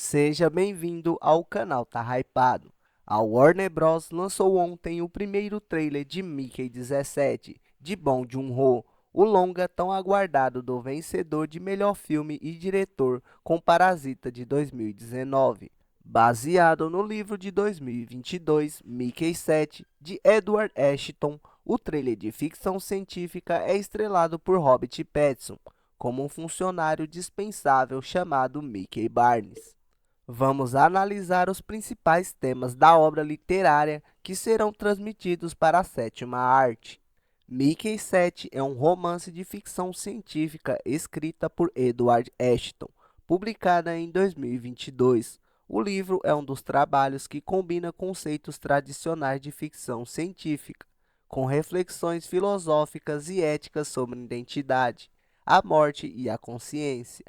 Seja bem-vindo ao canal Tá Hypado. A Warner Bros. Lançou ontem o primeiro trailer de Mickey 17, de Bong Joon-ho, o longa tão aguardado do vencedor de melhor filme e diretor com Parasita de 2019. Baseado no livro de 2022, Mickey 7, de Edward Ashton, o trailer de ficção científica é estrelado por Robert Pattinson, como um funcionário dispensável chamado Mickey Barnes. Vamos analisar os principais temas da obra literária que serão transmitidos para a sétima arte. Mickey 7 é um romance de ficção científica escrita por Edward Ashton, publicada em 2022. O livro é um dos trabalhos que combina conceitos tradicionais de ficção científica, com reflexões filosóficas e éticas sobre identidade, a morte e a consciência.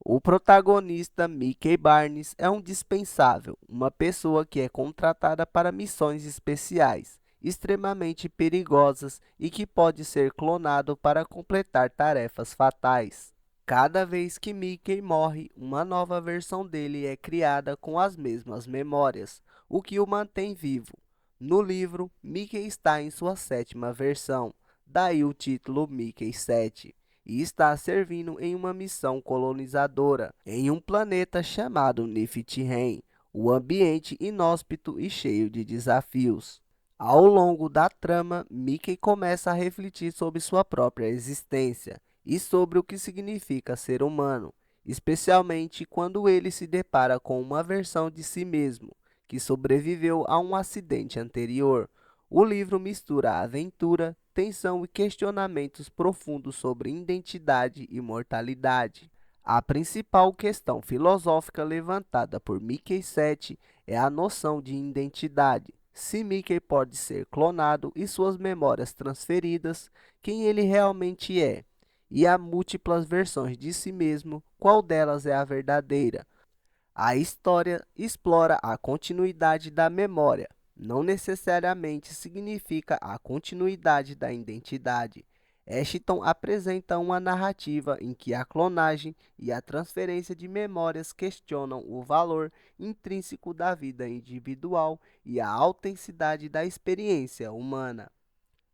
O protagonista, Mickey Barnes, é um dispensável, uma pessoa que é contratada para missões especiais, extremamente perigosas e que pode ser clonado para completar tarefas fatais. Cada vez que Mickey morre, uma nova versão dele é criada com as mesmas memórias, o que o mantém vivo. No livro, Mickey está em sua sétima versão, daí o título Mickey 7 e está servindo em uma missão colonizadora em um planeta chamado Niflheim, o ambiente inóspito e cheio de desafios. Ao longo da trama, Mickey começa a refletir sobre sua própria existência e sobre o que significa ser humano, especialmente quando ele se depara com uma versão de si mesmo que sobreviveu a um acidente anterior. O livro mistura aventura, tensão e questionamentos profundos sobre identidade e mortalidade. A principal questão filosófica levantada por Mickey 7 é a noção de identidade. Se Mickey pode ser clonado e suas memórias transferidas, quem ele realmente é? E há múltiplas versões de si mesmo, qual delas é a verdadeira? A história explora a continuidade da memória, não necessariamente significa a continuidade da identidade. Ashton apresenta uma narrativa em que a clonagem e a transferência de memórias questionam o valor intrínseco da vida individual e a autenticidade da experiência humana.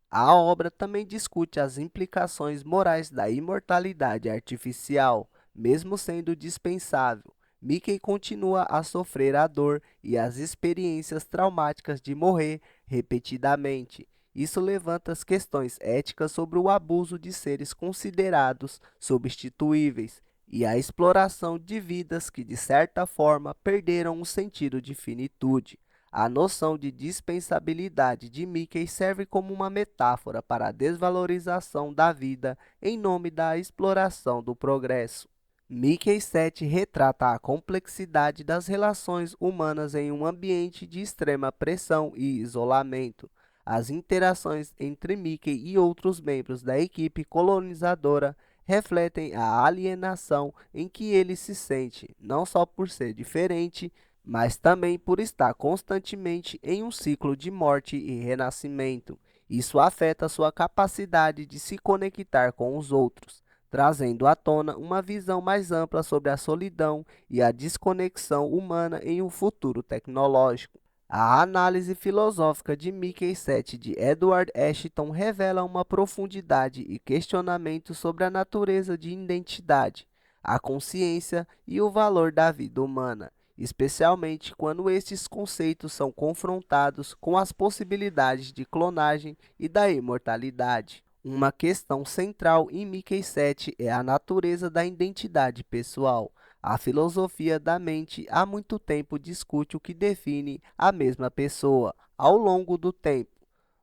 A obra também discute as implicações morais da imortalidade artificial, mesmo sendo dispensável. Mickey continua a sofrer a dor e as experiências traumáticas de morrer repetidamente. Isso levanta as questões éticas sobre o abuso de seres considerados substituíveis e a exploração de vidas que, de certa forma, perderam o sentido de finitude. A noção de dispensabilidade de Mickey serve como uma metáfora para a desvalorização da vida em nome da exploração do progresso. Mickey 7 retrata a complexidade das relações humanas em um ambiente de extrema pressão e isolamento. As interações entre Mickey e outros membros da equipe colonizadora refletem a alienação em que ele se sente, não só por ser diferente, mas também por estar constantemente em um ciclo de morte e renascimento. Isso afeta sua capacidade de se conectar com os outros, trazendo à tona uma visão mais ampla sobre a solidão e a desconexão humana em um futuro tecnológico. A análise filosófica de Mickey 7 de Edward Ashton revela uma profundidade e questionamento sobre a natureza de identidade, a consciência e o valor da vida humana, especialmente quando estes conceitos são confrontados com as possibilidades de clonagem e da imortalidade. Uma questão central em Mickey 7 é a natureza da identidade pessoal. A filosofia da mente há muito tempo discute o que define a mesma pessoa ao longo do tempo.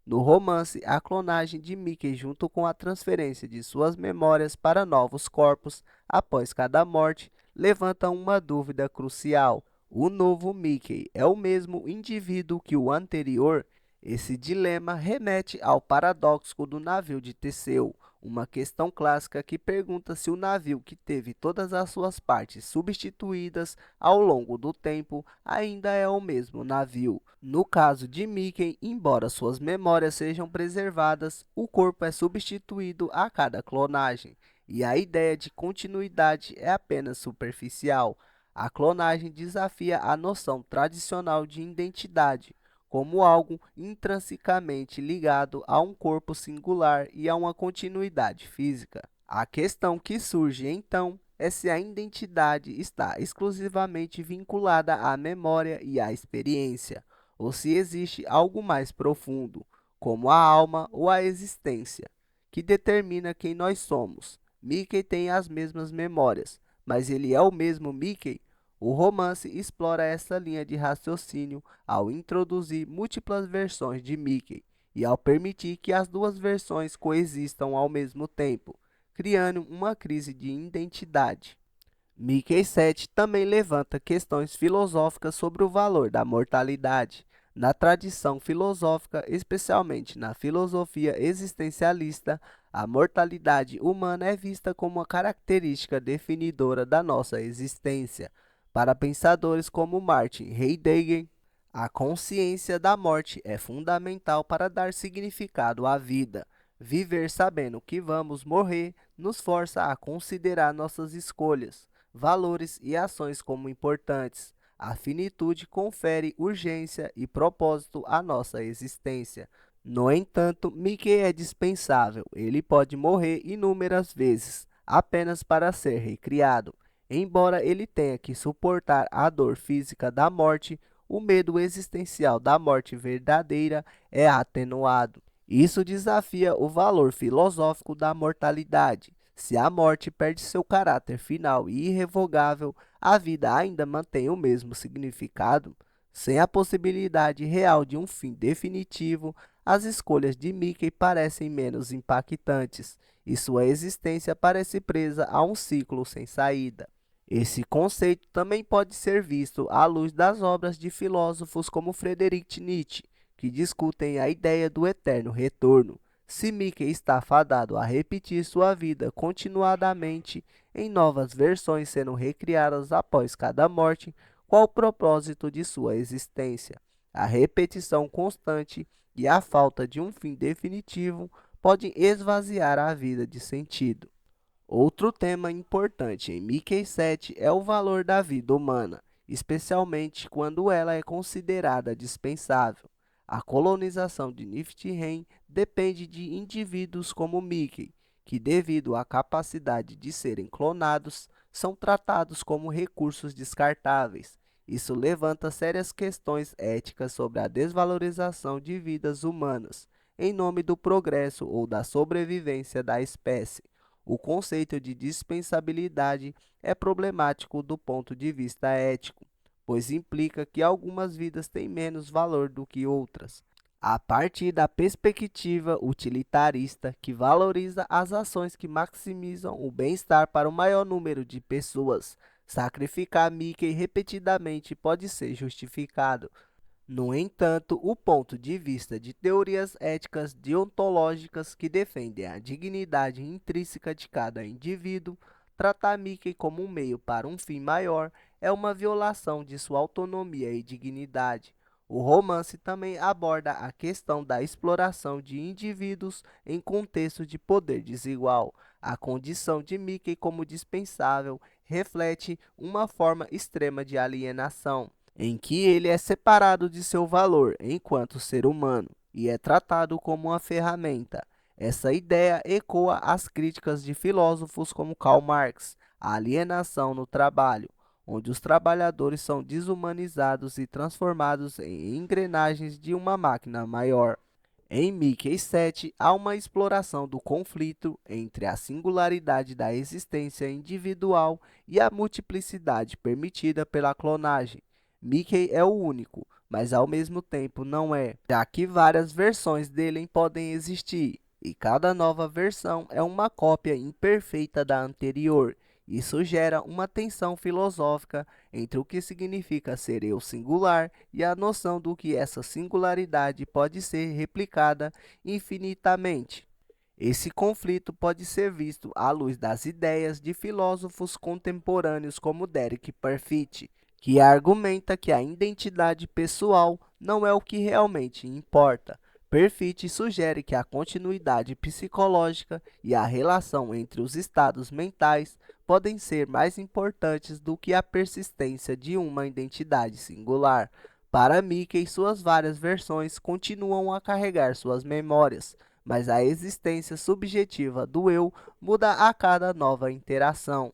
No romance, a clonagem de Mickey junto com a transferência de suas memórias para novos corpos após cada morte levanta uma dúvida crucial. O novo Mickey é o mesmo indivíduo que o anterior? Esse dilema remete ao paradoxo do navio de Teseu, uma questão clássica que pergunta se o navio que teve todas as suas partes substituídas ao longo do tempo ainda é o mesmo navio. No caso de Mickey, embora suas memórias sejam preservadas, o corpo é substituído a cada clonagem, e a ideia de continuidade é apenas superficial. A clonagem desafia a noção tradicional de identidade, como algo intrinsecamente ligado a um corpo singular e a uma continuidade física. A questão que surge, então, é se a identidade está exclusivamente vinculada à memória e à experiência, ou se existe algo mais profundo, como a alma ou a existência, que determina quem nós somos. Mickey tem as mesmas memórias, mas ele é o mesmo Mickey? O romance explora essa linha de raciocínio ao introduzir múltiplas versões de Mickey e ao permitir que as duas versões coexistam ao mesmo tempo, criando uma crise de identidade. Mickey 7 também levanta questões filosóficas sobre o valor da mortalidade. Na tradição filosófica, especialmente na filosofia existencialista, a mortalidade humana é vista como uma característica definidora da nossa existência. Para pensadores como Martin Heidegger, a consciência da morte é fundamental para dar significado à vida. Viver sabendo que vamos morrer nos força a considerar nossas escolhas, valores e ações como importantes. A finitude confere urgência e propósito à nossa existência. No entanto, Mickey é dispensável. Ele pode morrer inúmeras vezes, apenas para ser recriado. Embora ele tenha que suportar a dor física da morte, o medo existencial da morte verdadeira é atenuado. Isso desafia o valor filosófico da mortalidade. Se a morte perde seu caráter final e irrevogável, a vida ainda mantém o mesmo significado? Sem a possibilidade real de um fim definitivo, as escolhas de Mickey parecem menos impactantes e sua existência parece presa a um ciclo sem saída. Esse conceito também pode ser visto à luz das obras de filósofos como Friedrich Nietzsche, que discutem a ideia do eterno retorno. Se Mickey está fadado a repetir sua vida continuadamente em novas versões sendo recriadas após cada morte, qual o propósito de sua existência? A repetição constante e a falta de um fim definitivo podem esvaziar a vida de sentido. Outro tema importante em Mickey 7 é o valor da vida humana, especialmente quando ela é considerada dispensável. A colonização de Niflheim depende de indivíduos como Mickey, que, devido à capacidade de serem clonados, são tratados como recursos descartáveis. Isso levanta sérias questões éticas sobre a desvalorização de vidas humanas, em nome do progresso ou da sobrevivência da espécie. O conceito de dispensabilidade é problemático do ponto de vista ético, pois implica que algumas vidas têm menos valor do que outras. A partir da perspectiva utilitarista, que valoriza as ações que maximizam o bem-estar para o maior número de pessoas, sacrificar Mickey repetidamente pode ser justificado. No entanto, o ponto de vista de teorias éticas deontológicas que defendem a dignidade intrínseca de cada indivíduo, tratar Mickey como um meio para um fim maior é uma violação de sua autonomia e dignidade. O romance também aborda a questão da exploração de indivíduos em contexto de poder desigual. A condição de Mickey como dispensável reflete uma forma extrema de alienação, em que ele é separado de seu valor enquanto ser humano e é tratado como uma ferramenta. Essa ideia ecoa as críticas de filósofos como Karl Marx, a alienação no trabalho, onde os trabalhadores são desumanizados e transformados em engrenagens de uma máquina maior. Em Mickey 7, há uma exploração do conflito entre a singularidade da existência individual e a multiplicidade permitida pela clonagem. Mickey é o único, mas ao mesmo tempo não é, já que várias versões dele podem existir, e cada nova versão é uma cópia imperfeita da anterior. Isso gera uma tensão filosófica entre o que significa ser eu singular e a noção do que essa singularidade pode ser replicada infinitamente. Esse conflito pode ser visto à luz das ideias de filósofos contemporâneos como Derek Parfit, que argumenta que a identidade pessoal não é o que realmente importa. Perfit sugere que a continuidade psicológica e a relação entre os estados mentais podem ser mais importantes do que a persistência de uma identidade singular. Para Mickey, suas várias versões continuam a carregar suas memórias, mas a existência subjetiva do eu muda a cada nova interação.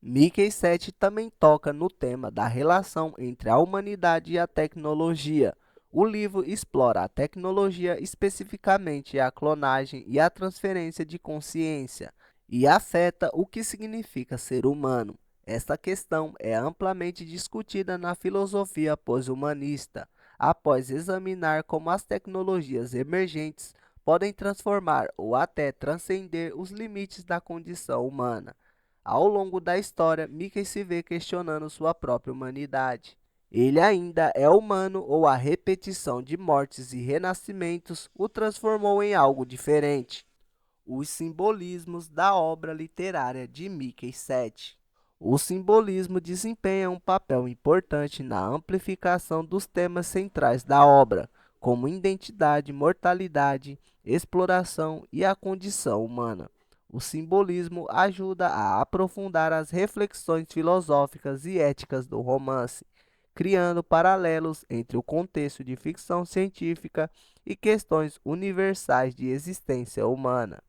Mickey 7 também toca no tema da relação entre a humanidade e a tecnologia. O livro explora a tecnologia, especificamente a clonagem e a transferência de consciência, e afeta o que significa ser humano. Esta questão é amplamente discutida na filosofia pós-humanista, após examinar como as tecnologias emergentes podem transformar ou até transcender os limites da condição humana. Ao longo da história, Mickey se vê questionando sua própria humanidade. Ele ainda é humano ou a repetição de mortes e renascimentos o transformou em algo diferente? Os simbolismos da obra literária de Mickey 7. O simbolismo desempenha um papel importante na amplificação dos temas centrais da obra, como identidade, mortalidade, exploração e a condição humana. O simbolismo ajuda a aprofundar as reflexões filosóficas e éticas do romance, criando paralelos entre o contexto de ficção científica e questões universais de existência humana.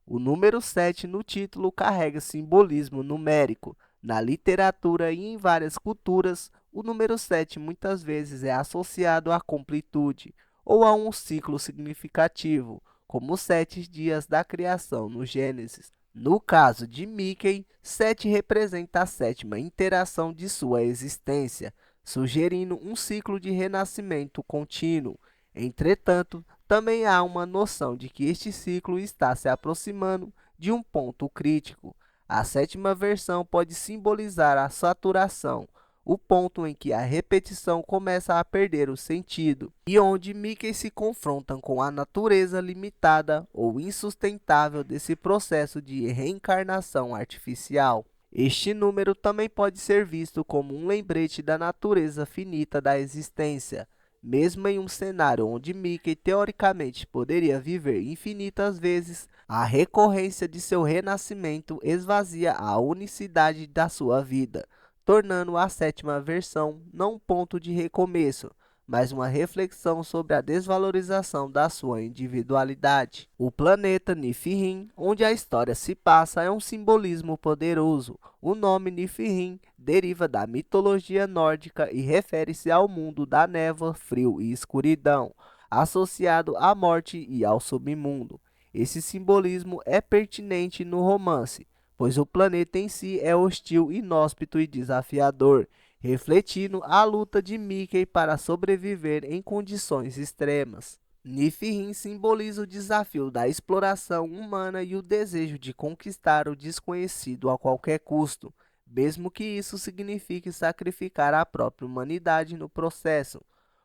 O número 7 no título carrega simbolismo numérico. Na literatura e em várias culturas, o número 7 muitas vezes é associado à completude ou a um ciclo significativo, como os 7 dias da criação no Gênesis. No caso de Mickey, 7 representa a sétima interação de sua existência, sugerindo um ciclo de renascimento contínuo. Entretanto, também há uma noção de que este ciclo está se aproximando de um ponto crítico. A sétima versão pode simbolizar a saturação, o ponto em que a repetição começa a perder o sentido, e onde Mickey se confronta com a natureza limitada ou insustentável desse processo de reencarnação artificial. Este número também pode ser visto como um lembrete da natureza finita da existência. Mesmo em um cenário onde Mickey teoricamente poderia viver infinitas vezes, a recorrência de seu renascimento esvazia a unicidade da sua vida, tornando a sétima versão não um ponto de recomeço, mas uma reflexão sobre a desvalorização da sua individualidade. O planeta Niflheim, onde a história se passa, é um simbolismo poderoso. O nome Niflheim deriva da mitologia nórdica e refere-se ao mundo da névoa, frio e escuridão, associado à morte e ao submundo. Esse simbolismo é pertinente no romance, pois o planeta em si é hostil, inóspito e desafiador, refletindo a luta de Mickey para sobreviver em condições extremas. Niflheim simboliza o desafio da exploração humana e o desejo de conquistar o desconhecido a qualquer custo, mesmo que isso signifique sacrificar a própria humanidade no processo.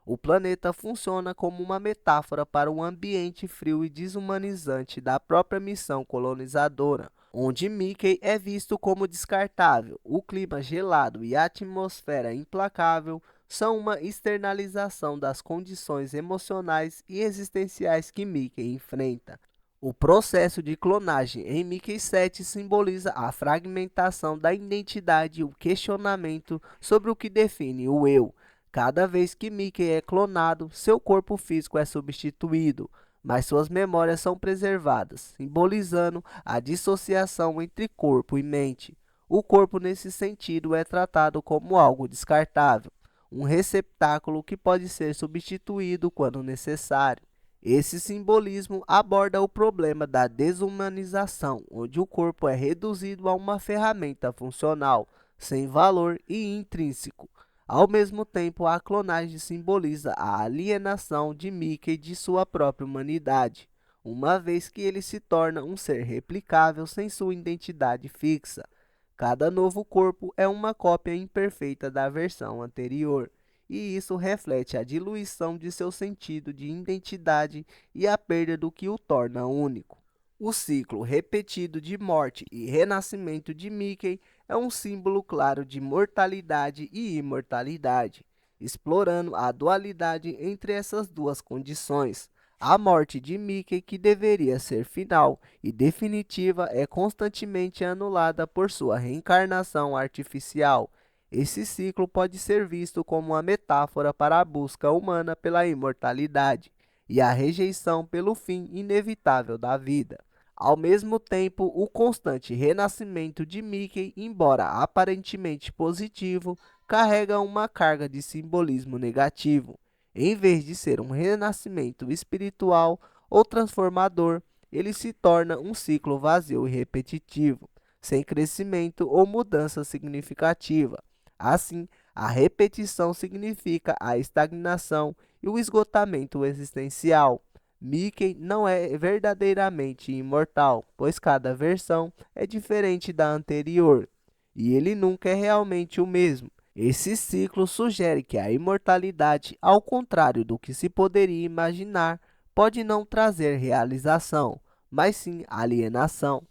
O planeta funciona como uma metáfora para o ambiente frio e desumanizante da própria missão colonizadora, onde Mickey é visto como descartável. O clima gelado e a atmosfera implacável são uma externalização das condições emocionais e existenciais que Mickey enfrenta. O processo de clonagem em Mickey 7 simboliza a fragmentação da identidade e o questionamento sobre o que define o eu. Cada vez que Mickey é clonado, seu corpo físico é substituído, mas suas memórias são preservadas, simbolizando a dissociação entre corpo e mente. O corpo, nesse sentido, é tratado como algo descartável, um receptáculo que pode ser substituído quando necessário. Esse simbolismo aborda o problema da desumanização, onde o corpo é reduzido a uma ferramenta funcional, sem valor e intrínseco. Ao mesmo tempo, a clonagem simboliza a alienação de Mickey de sua própria humanidade, uma vez que ele se torna um ser replicável sem sua identidade fixa. Cada novo corpo é uma cópia imperfeita da versão anterior, e isso reflete a diluição de seu sentido de identidade e a perda do que o torna único. O ciclo repetido de morte e renascimento de Mickey é um símbolo claro de mortalidade e imortalidade, explorando a dualidade entre essas duas condições. A morte de Mickey, que deveria ser final e definitiva, é constantemente anulada por sua reencarnação artificial. Esse ciclo pode ser visto como uma metáfora para a busca humana pela imortalidade e a rejeição pelo fim inevitável da vida. Ao mesmo tempo, o constante renascimento de Mickey, embora aparentemente positivo, carrega uma carga de simbolismo negativo. Em vez de ser um renascimento espiritual ou transformador, ele se torna um ciclo vazio e repetitivo, sem crescimento ou mudança significativa. Assim, a repetição significa a estagnação e o esgotamento existencial. Mickey não é verdadeiramente imortal, pois cada versão é diferente da anterior, e ele nunca é realmente o mesmo. Esse ciclo sugere que a imortalidade, ao contrário do que se poderia imaginar, pode não trazer realização, mas sim alienação.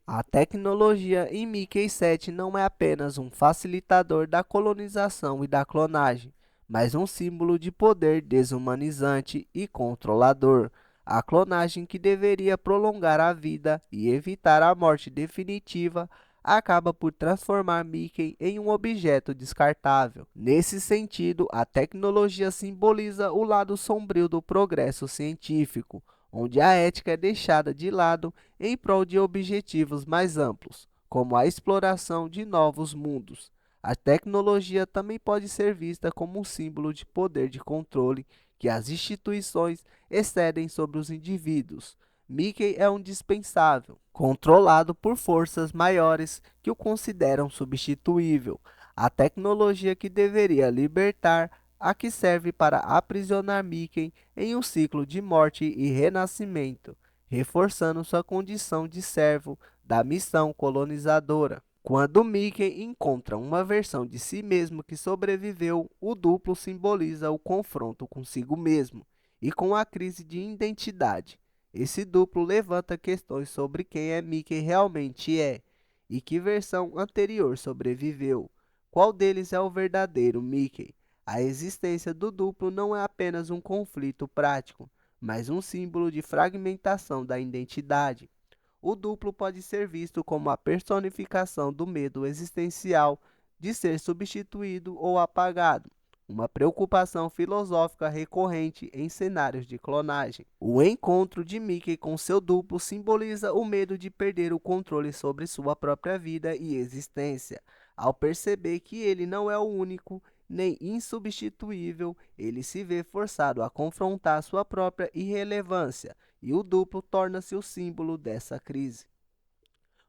A tecnologia em Mickey 7 não é apenas um facilitador da colonização e da clonagem, mas um símbolo de poder desumanizante e controlador. A clonagem, que deveria prolongar a vida e evitar a morte definitiva, acaba por transformar Mickey em um objeto descartável. Nesse sentido, a tecnologia simboliza o lado sombrio do progresso científico, onde a ética é deixada de lado em prol de objetivos mais amplos, como a exploração de novos mundos. A tecnologia também pode ser vista como um símbolo de poder de controle que as instituições excedem sobre os indivíduos. Mickey é um dispensável, controlado por forças maiores que o consideram substituível. A tecnologia que deveria libertar a que serve para aprisionar Mickey em um ciclo de morte e renascimento, reforçando sua condição de servo da missão colonizadora. Quando Mickey encontra uma versão de si mesmo que sobreviveu, o duplo simboliza o confronto consigo mesmo e com a crise de identidade. Esse duplo levanta questões sobre quem é Mickey realmente é e que versão anterior sobreviveu. Qual deles é o verdadeiro Mickey? A existência do duplo não é apenas um conflito prático, mas um símbolo de fragmentação da identidade. O duplo pode ser visto como a personificação do medo existencial de ser substituído ou apagado, uma preocupação filosófica recorrente em cenários de clonagem. O encontro de Mickey com seu duplo simboliza o medo de perder o controle sobre sua própria vida e existência. Ao perceber que ele não é o único nem insubstituível, ele se vê forçado a confrontar sua própria irrelevância, e o duplo torna-se o símbolo dessa crise.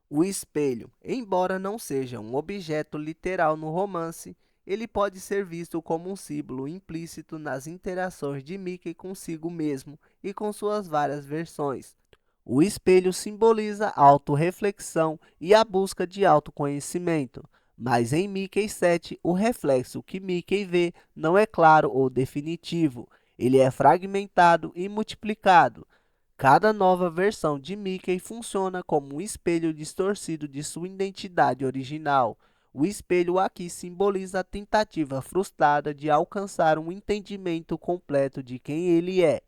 O espelho, embora não seja um objeto literal no romance, ele pode ser visto como um símbolo implícito nas interações de Mickey consigo mesmo e com suas várias versões. O espelho simboliza a autorreflexão e a busca de autoconhecimento, mas em Mickey 7, o reflexo que Mickey vê não é claro ou definitivo, ele é fragmentado e multiplicado. Cada nova versão de Mickey funciona como um espelho distorcido de sua identidade original. O espelho aqui simboliza a tentativa frustrada de alcançar um entendimento completo de quem ele é.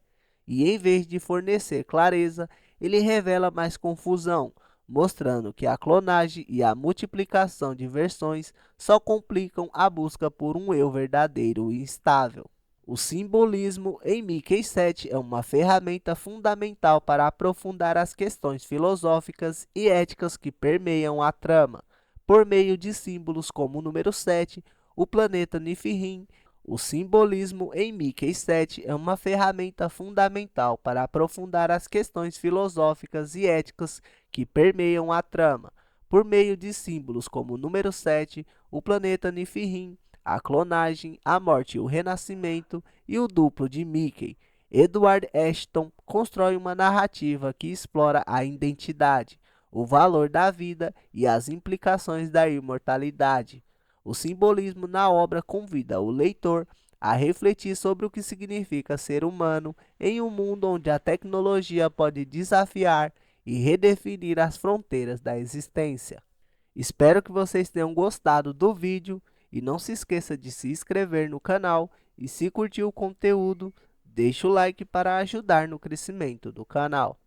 E em vez de fornecer clareza, ele revela mais confusão, mostrando que a clonagem e a multiplicação de versões só complicam a busca por um eu verdadeiro e estável. O simbolismo em Mickey 7 é uma ferramenta fundamental para aprofundar as questões filosóficas e éticas que permeiam a trama. Por meio de símbolos como o número 7, o planeta Niflheim, o simbolismo em Mickey 7 é uma ferramenta fundamental para aprofundar as questões filosóficas e éticas que permeiam a trama. Por meio de símbolos como o número 7, o planeta Niflheim, a clonagem, a morte e o renascimento e o duplo de Mickey, Edward Ashton constrói uma narrativa que explora a identidade, o valor da vida e as implicações da imortalidade. O simbolismo na obra convida o leitor a refletir sobre o que significa ser humano em um mundo onde a tecnologia pode desafiar e redefinir as fronteiras da existência. Espero que vocês tenham gostado do vídeo e não se esqueça de se inscrever no canal e, se curtiu o conteúdo, deixe o like para ajudar no crescimento do canal.